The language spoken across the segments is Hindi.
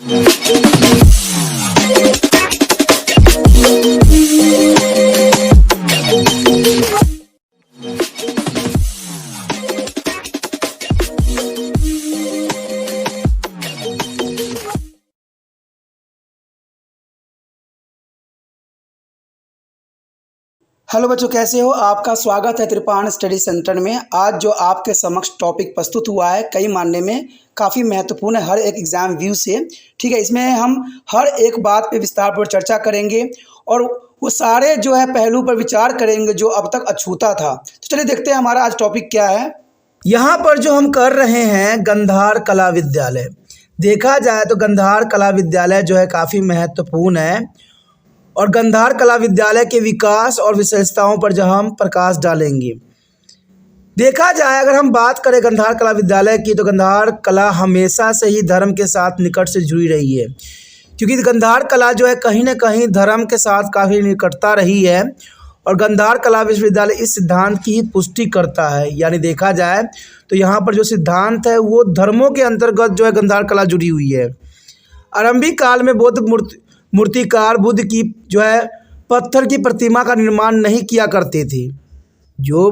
हेलो बच्चों, कैसे हो? आपका स्वागत है त्रिपाण स्टडी सेंटर में। आज जो आपके समक्ष टॉपिक प्रस्तुत हुआ है कई मानने में काफ़ी महत्वपूर्ण है हर एक एग्ज़ाम व्यू से। ठीक है, इसमें हम हर एक बात पे विस्तार पर चर्चा करेंगे और वो सारे जो है पहलू पर विचार करेंगे जो अब तक अछूता था। तो चलिए देखते हैं हमारा आज टॉपिक क्या है। यहाँ पर जो हम कर रहे हैं गंधार कला विद्यालय, देखा जाए तो गंधार कला विद्यालय जो है काफ़ी महत्वपूर्ण है और गंधार कला विद्यालय के विकास और विशेषताओं पर जो हम प्रकाश डालेंगे। देखा जाए अगर हम बात करें गंधार कला विद्यालय की, तो गंधार कला हमेशा से ही धर्म के साथ निकट से जुड़ी रही है, क्योंकि गंधार कला जो है कहीं ना कहीं धर्म के साथ काफ़ी निकटता रही है और गंधार कला विश्वविद्यालय इस सिद्धांत की ही पुष्टि करता है। यानी देखा जाए तो यहाँ पर जो सिद्धांत है वो धर्मों के अंतर्गत जो है गंधार कला जुड़ी हुई है। आरंभिक काल में बौद्ध मूर्तिकार बुद्ध की जो है पत्थर की प्रतिमा का निर्माण नहीं किया करते थे। जो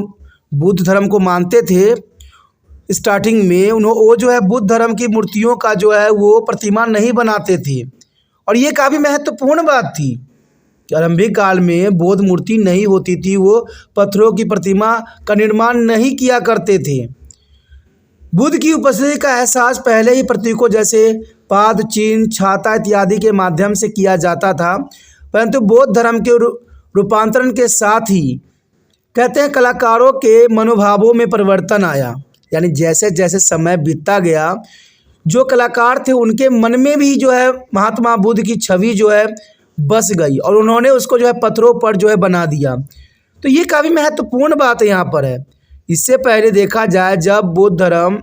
बुद्ध धर्म को मानते थे स्टार्टिंग में वो जो है बुद्ध धर्म की मूर्तियों का जो है वो प्रतिमा नहीं बनाते थे और ये काफ़ी महत्वपूर्ण बात थी कि आरंभिक काल में बौद्ध मूर्ति नहीं होती थी, वो पत्थरों की प्रतिमा का निर्माण नहीं किया करते थे। बुद्ध की उपस्थिति का एहसास पहले ही प्रतीकों जैसे पाद चिन्ह, छाता इत्यादि के माध्यम से किया जाता था, परंतु बौद्ध धर्म के रूपांतरण के साथ ही कहते हैं कलाकारों के मनोभावों में परिवर्तन आया। यानी जैसे जैसे समय बीतता गया जो कलाकार थे उनके मन में भी जो है महात्मा बुद्ध की छवि जो है बस गई और उन्होंने उसको जो है पत्थरों पर जो है बना दिया। तो ये काफ़ी महत्वपूर्ण बात है यहाँ पर है। इससे पहले देखा जाए जब बौद्ध धर्म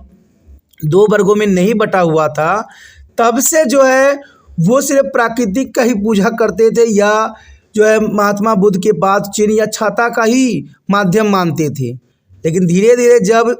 दो वर्गों में नहीं बटा हुआ था, तब से जो है वो सिर्फ प्राकृतिक का ही पूजा करते थे या जो है महात्मा बुद्ध के पाद चिन्ह या छाता का ही माध्यम मानते थे। लेकिन धीरे धीरे जब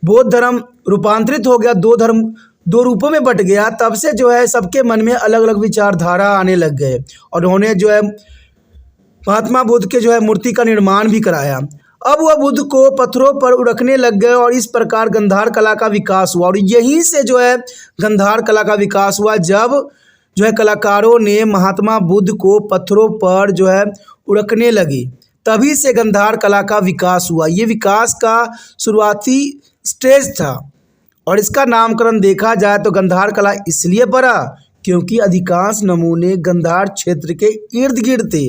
बौद्ध धर्म रूपांतरित हो गया, दो रूपों में बट गया, तब से जो है सबके मन में अलग अलग विचारधारा आने लग गए और उन्होंने जो है महात्मा बुद्ध के जो है मूर्ति का निर्माण भी कराया। अब वह बुद्ध को पत्थरों पर उड़कने लग गए और इस प्रकार गंधार कला का विकास हुआ। और यहीं से जो है गंधार कला का विकास हुआ जब जो है कलाकारों ने महात्मा बुद्ध को पत्थरों पर जो है उड़कने लगे, तभी से गंधार कला का विकास हुआ। ये विकास का शुरुआती स्टेज था और इसका नामकरण देखा जाए तो गंधार कला इसलिए पड़ा क्योंकि अधिकांश नमूने गंधार क्षेत्र के इर्द गिर्द थे।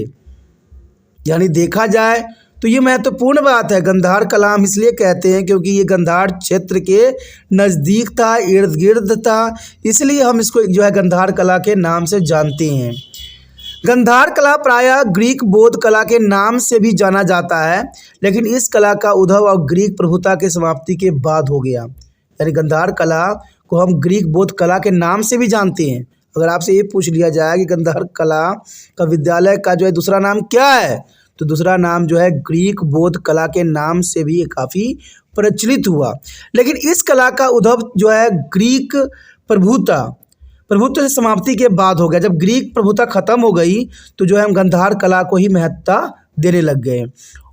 यानी देखा जाए तो ये महत्वपूर्ण बात है। गंधार कला हम इसलिए कहते हैं क्योंकि ये गंधार क्षेत्र के नज़दीक था, इर्द गिर्द था, इसलिए हम इसको जो है गंधार कला के नाम से जानते हैं। गंधार कला प्रायः ग्रीक बौद्ध कला के नाम से भी जाना जाता है, लेकिन इस कला का उद्भव और ग्रीक प्रभुता के समाप्ति के बाद हो गया। यानी गंधार कला को हम ग्रीक बौद्ध कला के नाम से भी जानते हैं। अगर आपसे ये पूछ लिया जाए कि गंधार कला का विद्यालय का जो है दूसरा नाम क्या है, तो दूसरा नाम जो है ग्रीक बौद्ध कला के नाम से भी काफ़ी प्रचलित हुआ। लेकिन इस कला का उद्भव जो है ग्रीक प्रभुत्व से समाप्ति के बाद हो गया। जब ग्रीक प्रभुता खत्म हो गई तो जो है हम गंधार कला को ही महत्ता देने लग गए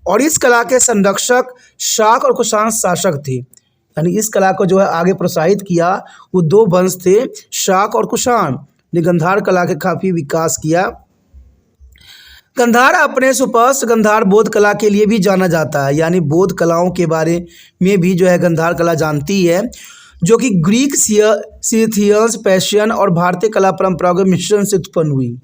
और इस कला के संरक्षक शाक और कुषाण शासक थे। यानी इस कला को जो है आगे प्रोत्साहित किया वो दो वंश थे, शाक और कुषाण ने गंधार कला के काफ़ी विकास किया। गंधार अपने सुस्पष्ट गंधार बौद्ध कला के लिए भी जाना जाता है। यानी बौद्ध कलाओं के बारे में भी जो है गंधार कला जानती है, जो कि ग्रीक, सीथियंस, पर्शियन और भारतीय कला परंपराओं के मिश्रण से उत्पन्न हुई।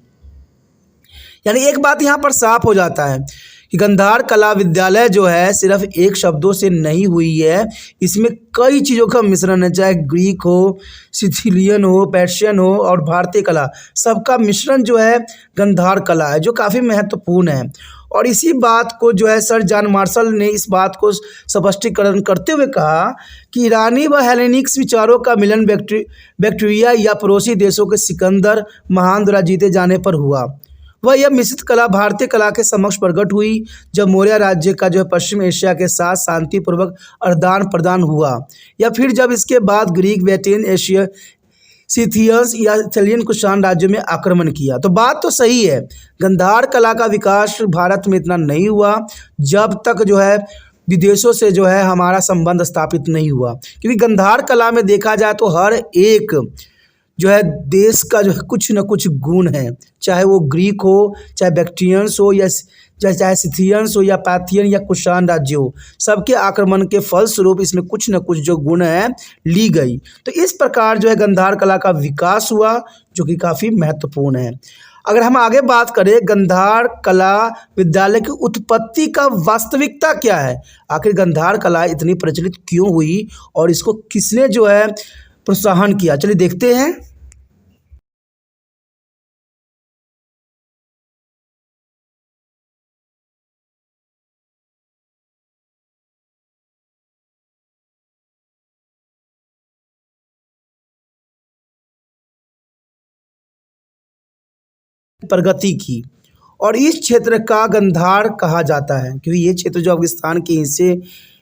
यानी एक बात यहाँ पर साफ हो जाता है कि गंधार कला विद्यालय जो है सिर्फ एक शब्दों से नहीं हुई है, इसमें कई चीज़ों का मिश्रण है, चाहे ग्रीक हो, सिथिलियन हो, पर्शियन हो और भारतीय कला, सबका मिश्रण जो है गंधार कला है, जो काफ़ी महत्वपूर्ण है। और इसी बात को जो है सर जॉन मार्शल ने इस बात को स्पष्टीकरण करते हुए कहा कि ईरानी व हेलेनिक्स विचारों का मिलन बैक्टीरिया या पड़ोसी देशों के सिकंदर महान द्वारा जीते जाने पर हुआ। वह यह मिश्रित कला भारतीय कला के समक्ष प्रकट हुई जब मौर्य राज्य का जो है पश्चिम एशिया के साथ शांतिपूर्वक आदान प्रदान हुआ, या फिर जब इसके बाद ग्रीक, सिथियंस या इथेलियन कुषाण राज्यों में आक्रमण किया। तो बात तो सही है, गांधार कला का विकास भारत में इतना नहीं हुआ जब तक जो है विदेशों से जो है हमारा संबंध स्थापित नहीं हुआ। क्योंकि गांधार कला में देखा जाए तो हर एक जो है देश का जो है कुछ न कुछ गुण है, चाहे वो ग्रीक हो, चाहे बैक्ट्रियंस हो, या चाहे सिथियंस हो, या पाथियन या कुषाण राज्य हो, सबके आक्रमण के फलस्वरूप इसमें कुछ न कुछ जो गुण है ली गई। तो इस प्रकार जो है गांधार कला का विकास हुआ, जो कि काफ़ी महत्वपूर्ण है। अगर हम आगे बात करें गांधार कला विद्यालय की उत्पत्ति का वास्तविकता क्या है, आखिर गांधार कला इतनी प्रचलित क्यों हुई और इसको किसने जो है प्रोत्साहन किया, चलिए देखते हैं। प्रगति की, और इस क्षेत्र का गंधार कहा जाता है क्योंकि ये क्षेत्र जो अफगानिस्तान के हिस्से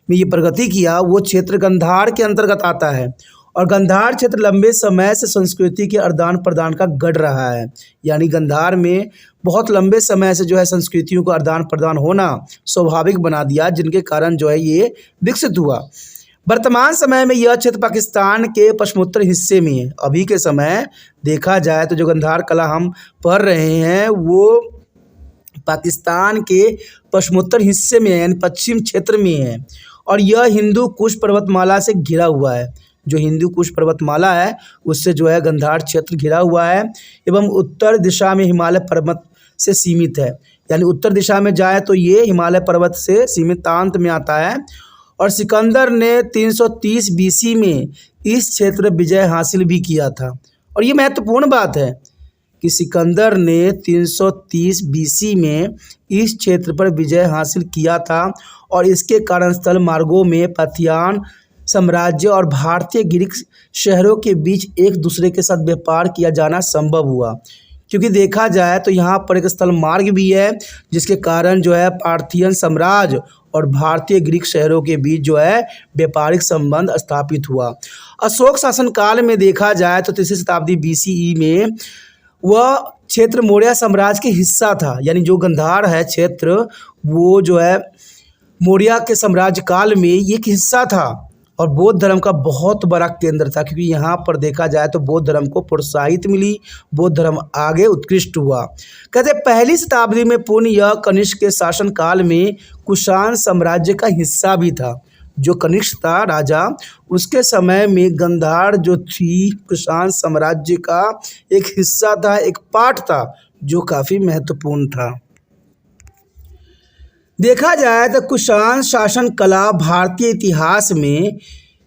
में ये प्रगति किया वो क्षेत्र गंधार के अंतर्गत आता है। और गंधार क्षेत्र लंबे समय से संस्कृति के आदान प्रदान का गढ़ रहा है, यानी गंधार में बहुत लंबे समय से जो है संस्कृतियों का आदान प्रदान होना स्वाभाविक बना दिया, जिनके कारण जो है ये विकसित हुआ। वर्तमान समय में यह क्षेत्र पाकिस्तान के पश्चिमोत्तर हिस्से में है। अभी के समय देखा जाए तो जो गांधार कला हम पढ़ रहे हैं वो पाकिस्तान के पश्चिमोत्तर हिस्से में है, यानी पश्चिम क्षेत्र में है। और यह हिंदू कुश पर्वतमाला से घिरा हुआ है, जो हिंदू कुश पर्वतमाला है उससे जो है गांधार क्षेत्र घिरा हुआ है, एवं उत्तर दिशा में हिमालय पर्वत से सीमित है। यानी उत्तर दिशा में जाए तो ये हिमालय पर्वत से सीमितांत में आता है। और सिकंदर ने 330 बीसी में इस क्षेत्र विजय हासिल भी किया था। और ये महत्वपूर्ण बात है कि सिकंदर ने 330 बीसी में इस क्षेत्र पर विजय हासिल किया था, और इसके कारण स्थल मार्गों में पाथियान साम्राज्य और भारतीय ग्रीक शहरों के बीच एक दूसरे के साथ व्यापार किया जाना संभव हुआ। क्योंकि देखा जाए तो यहाँ पर एक स्थल मार्ग भी है, जिसके कारण जो है पार्थियन साम्राज्य और भारतीय ग्रीक शहरों के बीच जो है व्यापारिक संबंध स्थापित हुआ। अशोक शासनकाल में देखा जाए तो 3री शताब्दी BCE में वह क्षेत्र मौर्य साम्राज्य के हिस्सा था। यानी जो गांधार है क्षेत्र वो जो है मौर्य के साम्राज्य काल में ये एक हिस्सा था, और बौद्ध धर्म का बहुत बड़ा केंद्र था। क्योंकि यहाँ पर देखा जाए तो बौद्ध धर्म को प्रोत्साहित मिली, बौद्ध धर्म आगे उत्कृष्ट हुआ। कहते 1ली शताब्दी में पुनः यह कनिष्क के शासनकाल में कुषाण साम्राज्य का हिस्सा भी था। जो कनिष्क था राजा, उसके समय में गांधार जो थी कुषाण साम्राज्य का एक हिस्सा था, एक पार्ट था, जो काफ़ी महत्वपूर्ण था। देखा जाए तो कुषाण शासन कला भारतीय इतिहास में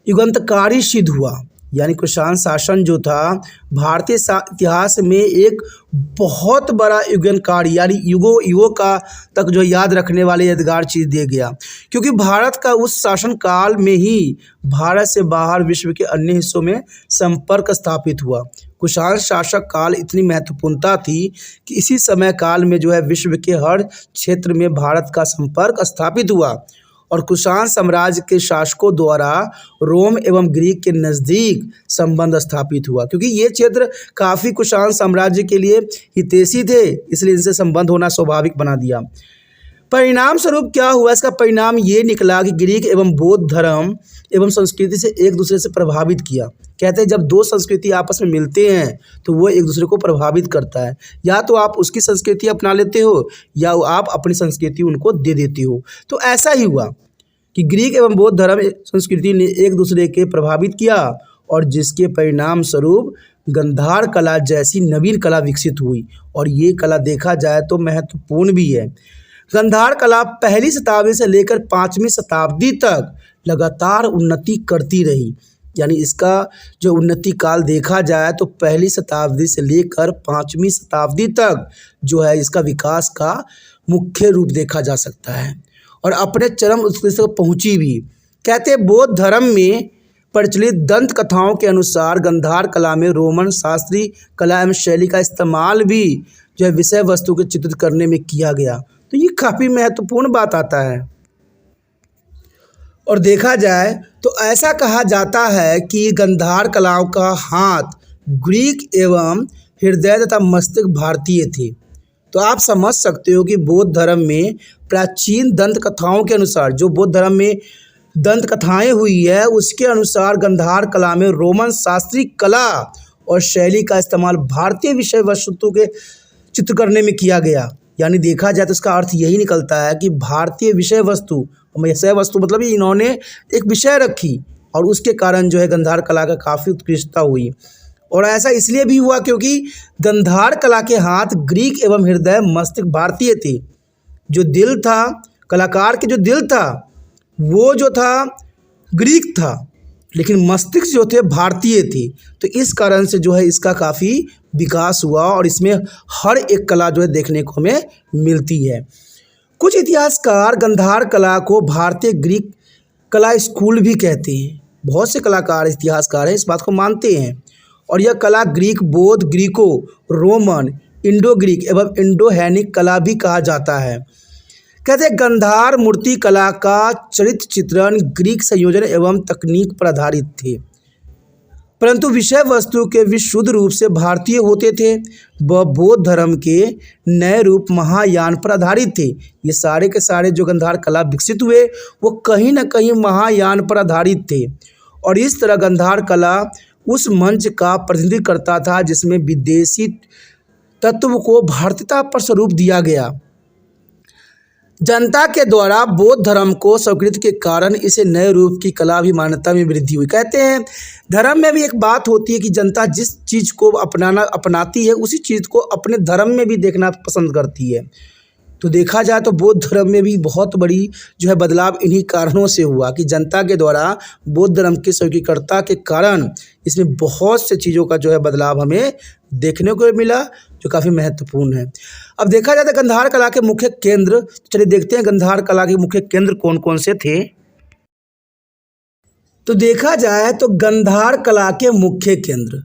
युगांतकारी सिद्ध हुआ। यानी कुषाण शासन जो था भारतीय इतिहास में एक बहुत बड़ा युगांतकारी, यानी युगों का तक जो याद रखने वाले यादगार चीज़ दे गया। क्योंकि भारत का उस शासन काल में ही भारत से बाहर विश्व के अन्य हिस्सों में संपर्क स्थापित हुआ। कुषाण शासक काल इतनी महत्वपूर्णता थी कि इसी समय काल में जो है विश्व के हर क्षेत्र में भारत का संपर्क स्थापित हुआ, और कुषाण साम्राज्य के शासकों द्वारा रोम एवं ग्रीक के नज़दीक संबंध स्थापित हुआ। क्योंकि ये क्षेत्र काफ़ी कुषाण साम्राज्य के लिए हितैषी थे, इसलिए इनसे संबंध होना स्वाभाविक बना दिया। परिणाम स्वरूप क्या हुआ, इसका परिणाम ये निकला कि ग्रीक एवं बौद्ध धर्म एवं संस्कृति से एक दूसरे से प्रभावित किया। कहते हैं जब दो संस्कृति आपस में मिलते हैं तो वो एक दूसरे को प्रभावित करता है, या तो आप उसकी संस्कृति अपना लेते हो या आप अपनी संस्कृति उनको दे देते हो। तो ऐसा ही हुआ कि ग्रीक एवं बौद्ध धर्म संस्कृति ने एक दूसरे के प्रभावित किया, और जिसके परिणाम स्वरूप गांधार कला जैसी नवीन कला विकसित हुई। और ये कला देखा जाए तो महत्वपूर्ण भी है। गांधार कला 1ली शताब्दी से लेकर 5वीं शताब्दी तक लगातार उन्नति करती रही। यानी इसका जो उन्नति काल देखा जाए तो 1ली शताब्दी से लेकर 5वीं शताब्दी तक जो है इसका विकास का मुख्य रूप देखा जा सकता है, और अपने चरम उत्कृष्ट तक पहुँची भी। कहते हैं बौद्ध धर्म में प्रचलित दंत कथाओं के अनुसार गांधार कला में रोमन शास्त्रीय कला एवं शैली का इस्तेमाल भी जो है विषय वस्तु को चित्रित करने में किया गया। तो ये काफ़ी महत्वपूर्ण बात आता है। और देखा जाए तो ऐसा कहा जाता है कि गांधार कलाओं का हाथ ग्रीक एवं हृदय तथा मस्तिष्क भारतीय थे। तो आप समझ सकते हो कि बौद्ध धर्म में प्राचीन दंत कथाओं के अनुसार, जो बौद्ध धर्म में दंत कथाएं हुई है उसके अनुसार गंधार कला में रोमन शास्त्रीय कला और शैली का इस्तेमाल भारतीय विषय वस्तु के चित्र करने में किया गया। यानी देखा जाए तो इसका अर्थ यही निकलता है कि भारतीय विषय वस्तु मतलब इन्होंने एक विषय रखी और उसके कारण जो है गंधार कला का काफ़ी उत्कृष्टता हुई। और ऐसा इसलिए भी हुआ क्योंकि गंधार कला के हाथ ग्रीक एवं हृदय मस्तिष्क भारतीय थे। जो दिल था, कलाकार के जो दिल था वो जो था ग्रीक था, लेकिन मस्तिष्क जो थे भारतीय थे। तो इस कारण से जो है इसका काफ़ी विकास हुआ और इसमें हर एक कला जो है देखने को हमें मिलती है। कुछ इतिहासकार गंधार कला को भारतीय ग्रीक कला स्कूल भी कहते हैं। बहुत से कलाकार इतिहासकार हैं इस बात को मानते हैं। और यह कला ग्रीक, बौद्ध, ग्रीको रोमन, इंडो ग्रीक एवं इंडो हैनिक कला भी कहा जाता है। कहते हैं गंधार मूर्ति कला का चरित्र चित्रण ग्रीक संयोजन एवं तकनीक पर आधारित थे, परंतु विषय वस्तु के विशुद्ध रूप से भारतीय होते थे। वह बौद्ध धर्म के नए रूप महायान पर आधारित थे। ये सारे के सारे जो गंधार कला विकसित हुए वो कहीं ना कहीं महायान पर आधारित थे। और इस तरह गंधार कला उस मंच का प्रतिनिधित्व करता था जिसमें विदेशी तत्व को भारतीयता पर स्वरूप दिया गया। जनता के द्वारा बौद्ध धर्म को स्वीकृति के कारण इसे नए रूप की कला भी मान्यता में वृद्धि हुई। कहते हैं धर्म में भी एक बात होती है कि जनता जिस चीज़ को अपनाती है उसी चीज़ को अपने धर्म में भी देखना पसंद करती है। तो देखा जाए तो बौद्ध धर्म में भी बहुत बड़ी जो है बदलाव इन्हीं कारणों से हुआ कि जनता के द्वारा बौद्ध धर्म की स्वीकृति के कारण इसमें बहुत से चीज़ों का जो है बदलाव हमें देखने को मिला, जो काफ़ी महत्वपूर्ण है। अब देखा जाए तो गंधार कला के मुख्य केंद्र, चलिए देखते हैं गंधार कला के मुख्य केंद्र कौन कौन से थे। तो देखा जाए तो गंधार कला के मुख्य केंद्र,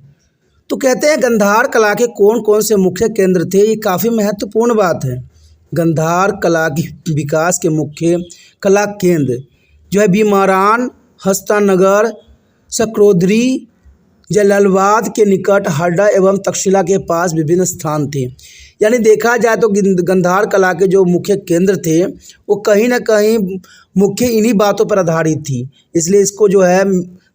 तो कहते हैं गंधार कला के कौन कौन से मुख्य केंद्र थे, ये काफ़ी महत्वपूर्ण बात है। गंधार कला के विकास के मुख्य कला केंद्र जो है बीमारान, हस्तानगर, सक्रोधरी, जलालाबाद के निकट हरदा एवं तक्षशिला के पास विभिन्न स्थान थे। यानी देखा जाए तो गंधार कला के जो मुख्य केंद्र थे वो कहीं ना कहीं मुख्य इन्हीं बातों पर आधारित थी। इसलिए इसको जो है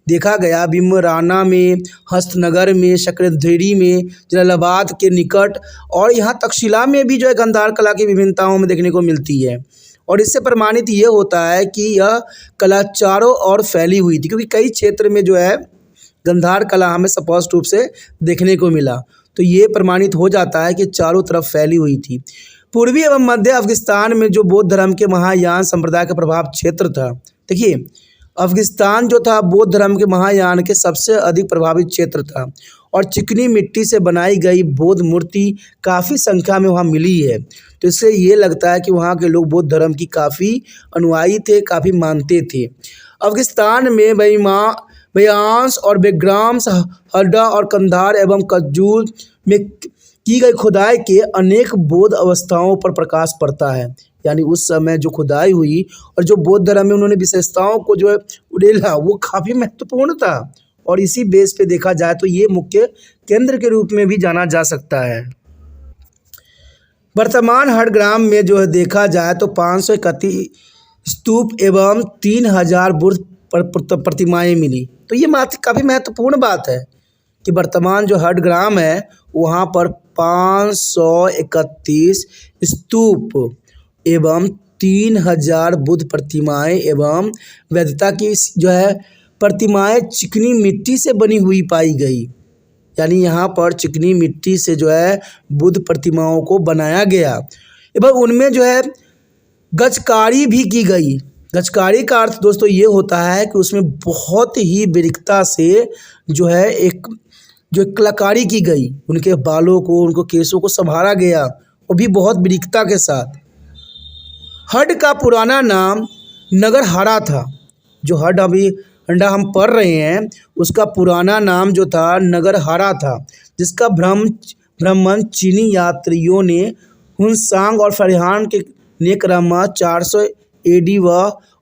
देखा गया भीमराना में, हस्तनगर में, सक्रोधरी में, जलालाबाद के निकट और यहाँ तक्षशिला में भी जो है गंधार कला की विभिन्नताओं में देखने को मिलती है। और इससे प्रमाणित ये होता है कि यह कला चारों ओर फैली हुई थी, क्योंकि कई क्षेत्र में जो है गंधार कला हमें स्पष्ट रूप से देखने को मिला। तो ये प्रमाणित हो जाता है कि चारों तरफ फैली हुई थी। पूर्वी एवं मध्य अफगानिस्तान में जो बौद्ध धर्म के महायान संप्रदाय का प्रभाव क्षेत्र था, देखिए अफगानिस्तान जो था बौद्ध धर्म के महायान के सबसे अधिक प्रभावित क्षेत्र था और चिकनी मिट्टी से बनाई गई बौद्ध मूर्ति काफ़ी संख्या में वहाँ मिली है। तो इससे ये लगता है कि वहाँ के लोग बौद्ध धर्म की काफ़ी अनुयायी थे, काफ़ी मानते थे। अफगानिस्तान में बयांस और बेग्राम्स, हरदा और कंधार एवं कजूल में की गई खुदाई के अनेक बौद्ध अवस्थाओं पर प्रकाश पड़ता है। यानी उस समय जो खुदाई हुई और जो बौद्ध धर्म में उन्होंने विशेषताओं को जो है उड़ेला वो काफ़ी महत्वपूर्ण था। और इसी बेस पे देखा जाए तो ये मुख्य केंद्र के रूप में भी जाना जा सकता है। वर्तमान हरग्राम में जो है देखा जाए तो 531 स्तूप एवं 3000 बुद्ध प्रतिमाएँ मिली। तो ये काफ़ी महत्वपूर्ण बात है कि वर्तमान जो हरग्राम है वहाँ पर 531 स्तूप एवं 3000 बुद्ध प्रतिमाएँ एवं वैधता की जो है प्रतिमाएँ चिकनी मिट्टी से बनी हुई पाई गई। यानी यहाँ पर चिकनी मिट्टी से जो है बुद्ध प्रतिमाओं को बनाया गया एवं उनमें जो है गजकारी भी की गई। गजकारी का अर्थ दोस्तों ये होता है कि उसमें बहुत ही बारीकता से जो है एक जो कलाकारी की गई, उनके बालों को, उनको केसों को संवारा गया, वो भी बहुत बारीकता के साथ। हड का पुराना नाम नगरहारा था। जो हड अभी हंडा हम पढ़ रहे हैं उसका पुराना नाम जो था नगरहारा था, जिसका भ्रमण चीनी यात्रियों ने हुनसांग और फरहान के नेकरामा 400 AD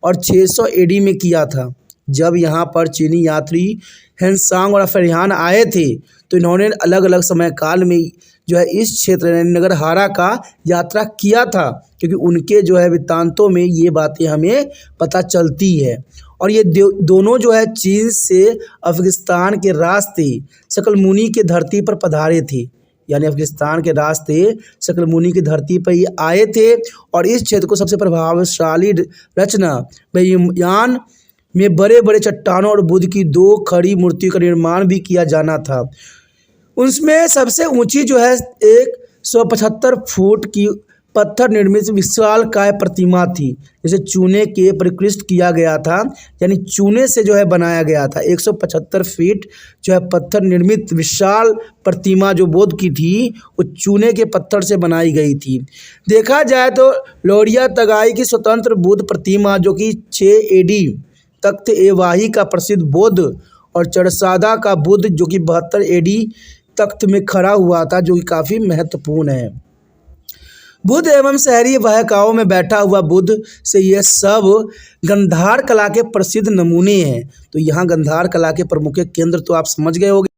और 600 AD में किया था। जब यहाँ पर चीनी यात्री हुनसांग और फरहान आए थे तो इन्होंने अलग अलग समय काल में जो है इस क्षेत्र यानी नगरहारा का यात्रा किया था, क्योंकि उनके जो है वृत्तांतों में ये बातें हमें पता चलती है। और ये दोनों जो है चीन से अफगानिस्तान के रास्ते शकलमुनी के धरती पर पधारे थे, यानी अफगानिस्तान के रास्ते शकलमुनी की धरती पर ये आए थे। और इस क्षेत्र को सबसे प्रभावशाली रचना बयान में बड़े बड़े चट्टानों और बुद्ध की 2 खड़ी मूर्तियों का निर्माण भी किया जाना था। उसमें सबसे ऊंची जो है 175 फुट की पत्थर निर्मित विशालकाय प्रतिमा थी, जिसे चूने के परिष्कृत किया गया था, यानी चूने से जो है बनाया गया था। 175 फीट जो है पत्थर निर्मित विशाल प्रतिमा जो बुद्ध की थी वो चूने के पत्थर से बनाई गई थी। देखा जाए तो लोरिया तगाई की स्वतंत्र बुद्ध प्रतिमा जो कि 6 AD तख्त एवाही का प्रसिद्ध बुद्ध और चरसादा का बुद्ध जो कि 72 AD तख्त में खड़ा हुआ था, जो कि काफ़ी महत्वपूर्ण है। बुद्ध एवं शहरी वाहकाओं में बैठा हुआ बुद्ध से यह सब गंधार कला के प्रसिद्ध नमूने हैं। तो यहाँ गंधार कला के प्रमुख केंद्र तो आप समझ गए होंगे।